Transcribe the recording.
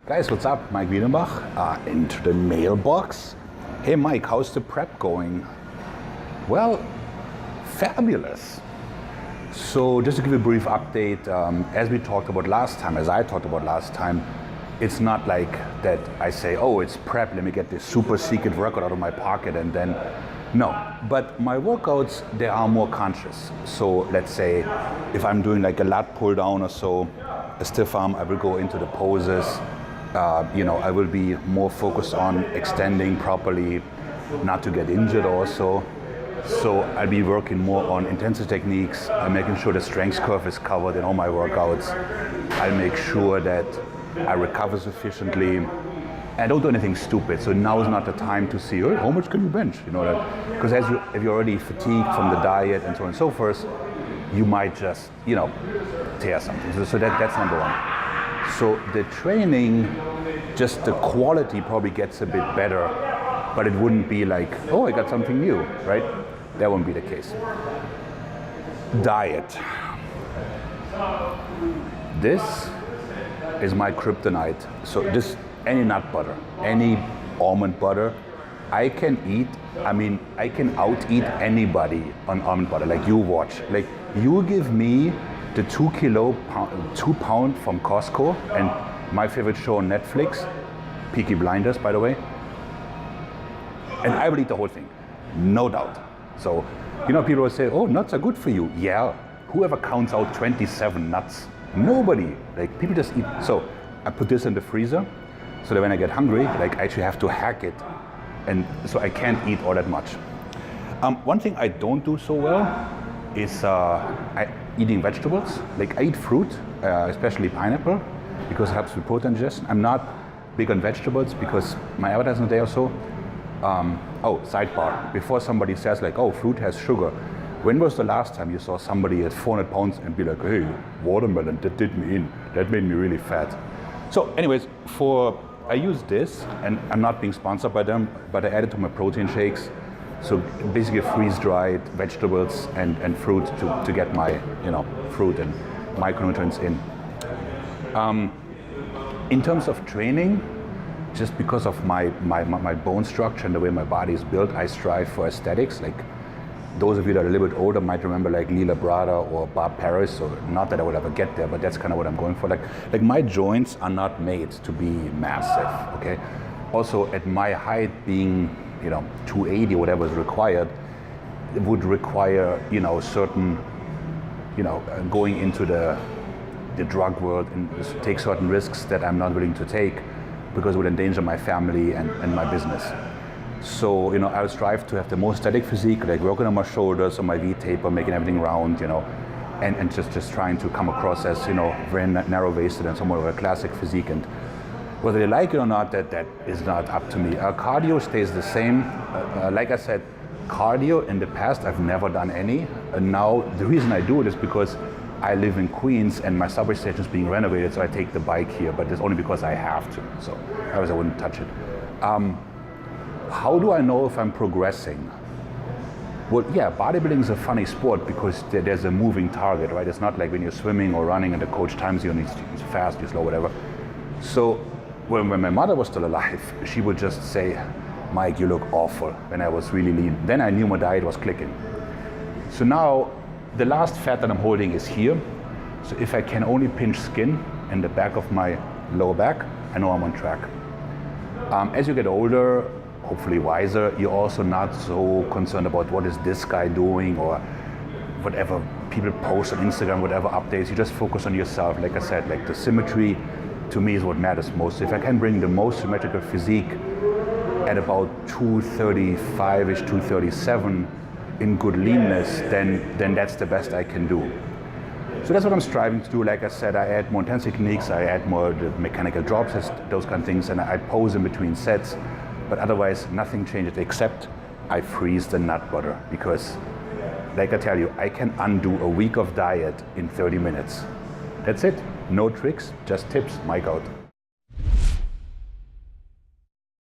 Guys, what's up? Maik Wiedenbach into the mailbox. Hey Mike, how's the prep going? Well, fabulous. So just to give you a brief update, as I talked about last time, it's not like that I say, oh, it's prep, let me get this super secret workout out of my pocket and then, no. But my workouts, they are more conscious. So let's say if I'm doing like a lat pull down or so, a stiff arm, I will go into the poses. I will be more focused on extending properly, not to get injured also. So I'll be working more on intensive techniques. I'm making sure the strength curve is covered in all my workouts. I'll make sure that I recover sufficiently. I don't do anything stupid. So now is not the time to see, oh, how much can you bench? You know that, because if you're already fatigued from the diet and so on and so forth, you might just, tear something. So that's number one. So the training, just the quality probably gets a bit better, but it wouldn't be like, oh, I got something new, right? That won't be the case. Diet. This is my kryptonite. So this, any nut butter, any almond butter, I can out-eat anybody on almond butter, like you watch. Like you give me the 2 pound from Costco and my favorite show on Netflix, Peaky Blinders, by the way, and I will eat the whole thing, no doubt. So, people will say, oh, nuts are good for you. Yeah, whoever counts out 27 nuts? Nobody. Like, people just eat. So, I put this in the freezer so that when I get hungry, I actually have to hack it. And so I can't eat all that much. One thing I don't do so well is eating vegetables. Like, I eat fruit, especially pineapple, because it helps with protein ingestion. I'm not big on vegetables because my advertising day or so. Sidebar, before somebody says like, oh, fruit has sugar, when was the last time you saw somebody at 400 pounds and be like, hey, watermelon, that did me in, that made me really fat. So anyways, I use this, and I'm not being sponsored by them, but I add it to my protein shakes. So basically freeze-dried vegetables and fruit to get my, fruit and micronutrients in. In terms of training, just because of my bone structure and the way my body is built, I strive for aesthetics. Like those of you that are a little bit older might remember like Lila Brada or Bob Paris. So not that I would ever get there, but that's kind of what I'm going for. Like my joints are not made to be massive. Okay. Also, at my height, being 280, whatever is required, it would require certain going into the drug world and take certain risks that I'm not willing to take, because it would endanger my family and my business. So, I would strive to have the most aesthetic physique, like working on my shoulders, on my V-taper, making everything round, and just trying to come across as, very narrow-waisted and somewhat of a classic physique. And whether they like it or not, that is not up to me. Cardio stays the same. Like I said, cardio in the past, I've never done any. And now the reason I do it is because I live in Queens and my subway station is being renovated, so I take the bike here, but it's only because I have to. So otherwise I wouldn't touch it. How do I know if I'm progressing? Well, yeah, bodybuilding is a funny sport because there's a moving target, right? It's not like when you're swimming or running and the coach times you and it's fast, you're slow, whatever. So when my mother was still alive, she would just say, Mike, you look awful, when I was really lean. Then I knew my diet was clicking. So now, the last fat that I'm holding is here. So if I can only pinch skin in the back of my lower back, I know I'm on track. As you get older, hopefully wiser, you're also not so concerned about what is this guy doing or whatever people post on Instagram, whatever updates. You just focus on yourself. Like I said, like the symmetry to me is what matters most. If I can bring the most symmetrical physique at about 235-ish, 237 in good leanness, then that's the best I can do. So that's what I'm striving to do. Like I said, I add more intense techniques, I add more the mechanical drops, those kind of things, and I pose in between sets. But otherwise, nothing changes except I freeze the nut butter, because, like I tell you, I can undo a week of diet in 30 minutes. That's it. No tricks, just tips. Mike out.